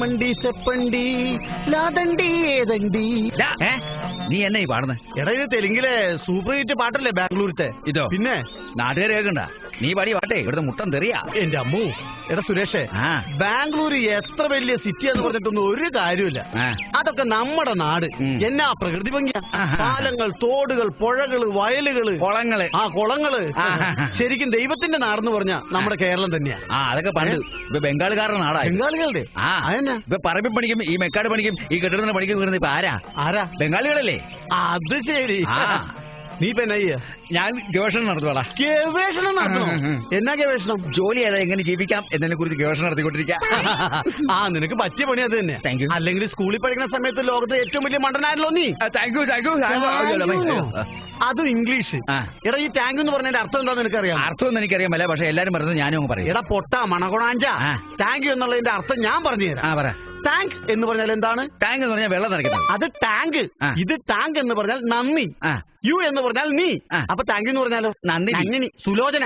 ഏമണ്ടി സെപ്പണ്ടി ലാദണ്ടി ഏതണ്ടി. നീ എന്നെ ഈ പാടുന്നത്? എടാ ഇത് തെലുങ്കിലെ സൂപ്പർ ഹിറ്റ് പാട്ടല്ലേ ബാംഗ്ലൂരത്തെ? ഇതോ പിന്നെ നാട്ടുകാർ കേൾക്കണ്ട. നീ പാടി പാട്ടെ, ഇവിടുത്തെ മുട്ടം തെറിയാ. എന്റെ അമ്മു. എടാ സുരേഷേ, ബാംഗ്ലൂർ എത്ര വലിയ സിറ്റിയാന്ന് പറഞ്ഞിട്ടൊന്നും ഒരു കാര്യമില്ല. അതൊക്കെ നമ്മുടെ നാട്. എന്നാ പ്രകൃതി ഭംഗിയാ. പാലങ്ങൾ, തോടുകൾ, പുഴകള്, വയലുകള്, കുളങ്ങള്. കുളങ്ങള്. ശരിക്കും ദൈവത്തിന്റെ നാടെന്ന് പറഞ്ഞാ നമ്മുടെ കേരളം തന്നെയാ. അതൊക്കെ പണ്ട്. ഇപ്പൊ ബംഗാളുകാരുടെ നാടാ. ബംഗാളികളുടെ? ഇപ്പൊ പറമ്പിൽ പണിക്കും ഈ മെക്കാട് പണിക്കും ഈ കെട്ടിടത്തിന് പണിക്കും വരുന്നത് ഇപ്പൊ ആരാ? ബംഗാളികളല്ലേ? അത് ശരി. നീ ഇപ്പൊ എന്നാ? ഞാൻ ഗവേഷണം നടത്തുവാടാ. ഗവേഷണം നടത്തണോ? എന്നാ ഗവേഷണം? ജോലി ഏതാ, എങ്ങനെ ജീവിക്കാം എന്നതിനെ കുറിച്ച് ഗവേഷണം നടത്തിക്കൊണ്ടിരിക്കാം. നിനക്ക് പറ്റിയ പണി അത് തന്നെ. Thank you. അല്ലെങ്കിൽ സ്കൂളിൽ പഠിക്കുന്ന സമയത്ത് ലോകത്തെ ഏറ്റവും വലിയ മണ്ടനായല്ലോ നീ. Thank you. അതും ഇംഗ്ലീഷ്. എടാ ഈ ടാങ്ക് എന്ന് പറഞ്ഞതിന്റെ അർത്ഥം എന്താന്ന് എനിക്കറിയാം. അർത്ഥമൊന്നും എനിക്കറിയാമല്ല, പക്ഷെ എല്ലാരും പറഞ്ഞത് ഞാനും അങ്ങ് പറയും. എടാ പൊട്ട മണകൊണാഞ്ച, ടാങ്ക് യു എന്നുള്ളതിന്റെ അർത്ഥം ഞാൻ പറഞ്ഞു തരാം. പറ. ടാങ്ക് എന്ന് പറഞ്ഞാൽ എന്താണ്? ടാങ്ക് എന്ന് പറഞ്ഞാൽ വെള്ളം നിറയ്ക്കുന്നത്. അത് ടാങ്ക്. ഇത് ടാങ്ക് എന്ന് പറഞ്ഞാൽ നന്ദി. യു എന്ന് പറഞ്ഞാൽ നീ. അപ്പൊ ടാങ്ക് എന്ന് പറഞ്ഞാലോ നന്ദി. സുലോചന,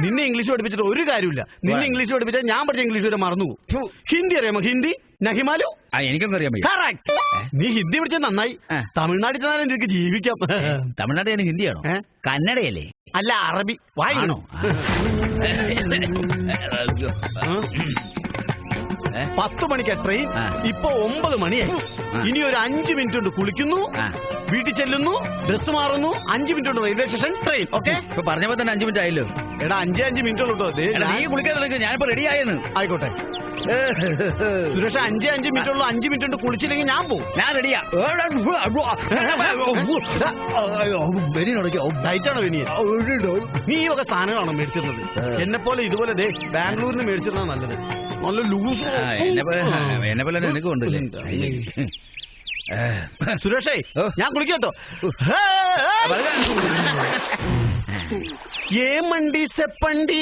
നിന്നെ ഇംഗ്ലീഷ് പഠിപ്പിച്ചിട്ട് ഒരു കാര്യമില്ല. നിന്നെ ഇംഗ്ലീഷ് പഠിപ്പിച്ചാൽ ഞാൻ പഠിച്ച ഇംഗ്ലീഷ് വരെ മറന്നു. ഹിന്ദി അറിയാമോ? ഹിന്ദി നഹിമാലു. എനിക്കൊന്നും അറിയാം. നീ ഹിന്ദി പഠിച്ചാൽ നന്നായി. തമിഴ്നാട്ടിൽ ചെന്നാലും നിനക്ക് ജീവിക്കാം. തമിഴ്നാട്ടിൽ ഞാൻ ഹിന്ദിയാണോ? കന്നഡയല്ലേ? അല്ല, അറബി. വായിക്കണോ? 10 മണിക്ക് ട്രെയിൻ. ഇപ്പൊ 9 മണിയായി. ഇനി ഒരു 5 മിനിറ്റ് കൊണ്ട് കുളിക്കുന്നു, വീട്ടിൽ ചെല്ലുന്നു, ഡ്രസ് മാറുന്നു, 5 മിനിറ്റ് കൊണ്ട് റെയിൽവേ സ്റ്റേഷൻ, ട്രെയിൻ. ഓക്കെ, ഇപ്പൊ പറഞ്ഞപ്പോ തന്നെ 5 മിനിറ്റ് ആയല്ലോ. എടാ 5 മിനിറ്റ് ഉള്ളൂ. നീ കുളിക്കാൻ തുടങ്ങി, ഞാനിപ്പോ റെഡി ആയെന്ന്. ആയിക്കോട്ടെ സുരേഷ, 5 മിനിറ്റ് ഉള്ളൂ. 5 മിനിറ്റ് കൊണ്ട് കുളിച്ചില്ലെങ്കിൽ ഞാൻ പോകും. ഞാൻ റെഡിയാ. ഡയറ്റാണോ വിനിയ? നീ ഈ വക സാധനങ്ങളാണോ മേടിച്ചിരുന്നത്? എന്നെ പോലെ ഇതുപോലെ ബാംഗ്ലൂരിൽ നിന്ന് മേടിച്ചിരുന്ന നല്ലത്. നല്ല ലൂസ്. എന്നെ പോലെ നിനക്കും ഉണ്ടല്ലേ സുരേഷേ? ഞാൻ കുളിക്കട്ടോ. ഏമണ്ടി സെപ്പണ്ടി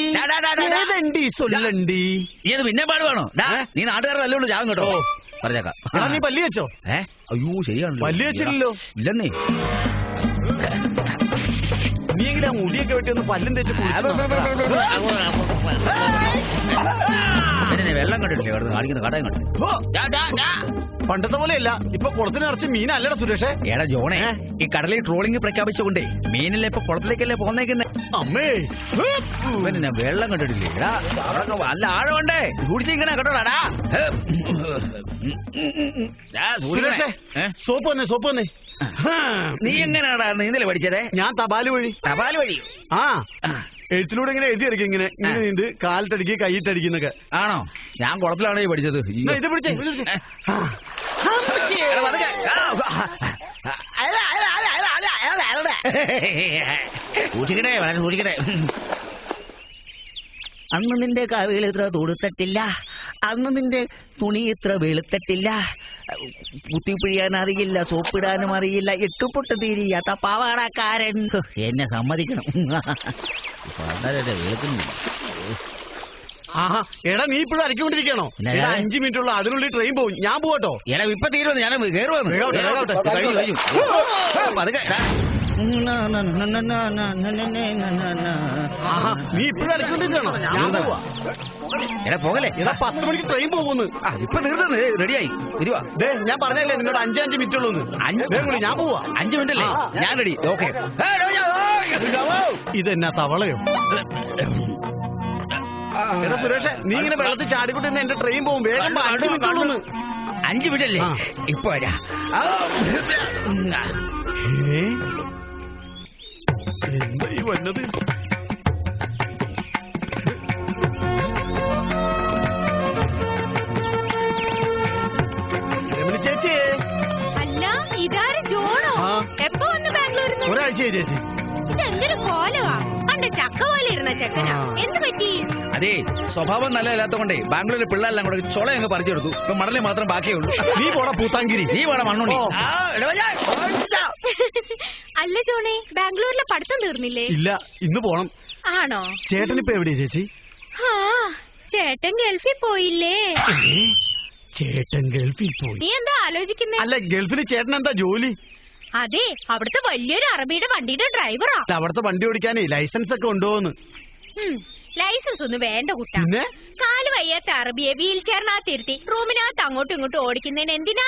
ഏതണ്ടി സൊല്ലണ്ടി. നീ അത് പിന്നെ പാടുവാണോ? നീ നാട്ടുകാരുടെ നല്ലോണ്ട് ചാവും കേട്ടോ. പറഞ്ഞേക്കാം. നീ പല്ലി വെച്ചോ? അയ്യോ ശരിയാണ്, പല്ലി വെച്ചില്ലല്ലോ. ഇല്ലെന്നേ. നീ എങ്ങനെ മുടിയൊക്കെ വെട്ടി ഒന്ന് പല്ലും തേച്ച് വെള്ളം കണ്ടിട്ടില്ലേ കാണിക്കുന്ന കടയും കണ്ടിട്ട്? പണ്ടത്തെ പോലെയല്ല, ഇപ്പൊ കുളത്തിന് നിറച്ച് മീനല്ലടാ സുരേഷേ. എടാ ജോണേ, ഈ കടലിൽ ട്രോളിംഗ് പ്രഖ്യാപിച്ചുകൊണ്ടേ മീനല്ലേ ഇപ്പൊ കുളത്തിലേക്കല്ലേ പോന്നേക്കുന്നേ. അമ്മേ, പിന്നെ വെള്ളം കണ്ടിട്ടില്ലേ? നല്ല ആഴമുണ്ടേ, കുടിച്ചിങ്ങനെ കേട്ടോടാ. സോപ്പ് വന്നേ, സോപ്പ് വന്നേ. നീ എങ്ങനെയാടാ നീന്തല് പഠിച്ചതേ? ഞാൻ തപാല് വഴി. തപാല് വഴി? എഴുത്തിലൂടെ ഇങ്ങനെ എഴുതി ഇറക്കി, ഇങ്ങനെ നീന്ത്, കാലിട്ടടിക്ക്, കൈയിട്ടടിക്കുന്നൊക്കെ. ആണോ? ഞാൻ കുളത്തിലാണോ ഈ പഠിച്ചത്? ഇത് പിടിച്ചേ. സൂക്ഷിക്കട്ടെ, വളരെ സൂക്ഷിക്കട്ടെ. അന്ന് നിന്റെ കവികൾ ഇത്ര തൊടുത്തിട്ടില്ല, അന്ന് നിന്റെ തുണി ഇത്ര വെളുത്തിട്ടില്ല, കുത്തിപ്പിഴിയാൻ അറിയില്ല, സോപ്പിടാനും അറിയില്ല, ഇട്ടുപൊട്ട് തീരിയാത്ത പാവാടക്കാരൻ. എന്നെ സമ്മതിക്കണം. വളരെ വെളുക്കുന്നു. എടാ നീ ഇപ്പോഴും അരക്കൊണ്ടിരിക്കണോ? 5 മിനിറ്റ് ഉള്ളു, അതിനുള്ളിൽ ട്രെയിൻ പോകും. ഞാൻ പോകട്ടോ? എടാ ഇപ്പൊ തീരുവന്നു, ഞാൻ കയറുവന്നു. നീ ഇപ്പോഴും അരക്കൊണ്ടിരിക്കണോ? എടാ പോകലേ. എടാ 10 മണിക്ക് ട്രെയിൻ പോകുന്നു. ഇപ്പൊ തീർന്നു, റെഡിയായി. വരുവാ. ഞാൻ പറഞ്ഞല്ലേ നിന്നോട് 5 മിനിറ്റ് ഉള്ളൂ. ഞാൻ പോവാ. 5 മിനിറ്റ് അല്ലേ? ഞാൻ റെഡി. ഓക്കെ. ഇതെന്നാ തവളയോ? എടാ സുരേഷ്, നീ ഇങ്ങനെ വെള്ളത്തിൽ ചാടിക്കൊണ്ട് എന്റെ ട്രെയിൻ പോകും. വേഗം 5 മിനിറ്റ് ഉള്ളൂ. 5 മിനിറ്റ് അല്ലേ? ഇപ്പൊ വരാ. എന്താ ഈ വന്നത്? ചേച്ചി. അല്ല, ഇതാരും ജോണോ? എപ്പോ വന്ന് ബാംഗ്ലൂരിൽ? ഒരാഴ്ചയായി ചേച്ചി. ഇതെന്തൊരു കോലവാ, കണ്ട ചക്ക പോലെ ഇരുന്ന ചെക്കനാ. എന്ത് പറ്റി? അതെ, സ്വഭാവം നല്ലതല്ലാത്തോണ്ടേ ബാംഗ്ലൂരിലെ പിള്ളേരെല്ലാം കൂടെ ചൊള അങ്ങ് പറിച്ചെടുത്തു. ഇപ്പൊ മണലിൽ മാത്രം ബാക്കിയുള്ളൂ. നീ പോടാ പൂത്താങ്കിരി, നീ പോടാ മണ്ണുണ്ണി. അല്ല ജോണേ, ബാംഗ്ലൂരിലെ പഠിത്തം തീർന്നില്ലേ? ഇല്ല, ഇന്ന് പോണം. ആണോ? ചേട്ടൻ ഇപ്പൊ എവിടെയാ ചേച്ചി? ചേട്ടൻ ഗൾഫിൽ പോയില്ലേ? ചേട്ടൻ ഗൾഫിൽ പോയി? നീ എന്താ ആലോചിക്കുന്നേ? അല്ല, ഗൾഫിൽ ചേട്ടൻ എന്താ ജോലി? അതെ, അവിടുത്തെ വലിയൊരു അറബിയുടെ വണ്ടിയുടെ ഡ്രൈവറാ. അവിടുത്തെ വണ്ടി ഓടിക്കാനേ ലൈസൻസ് ഒക്കെ ഉണ്ടോന്ന്? ലൈസൻസ് ഒന്നും വേണ്ട കുട്ടാ. പിന്നെ കാല് വയ്യാത്ത അറബിയെ വീൽ ചെയറിനകത്ത് ഇരുത്തി റൂമിനകത്ത് അങ്ങോട്ടും ഇങ്ങോട്ടും ഓടിക്കുന്നതിന് എന്തിനാ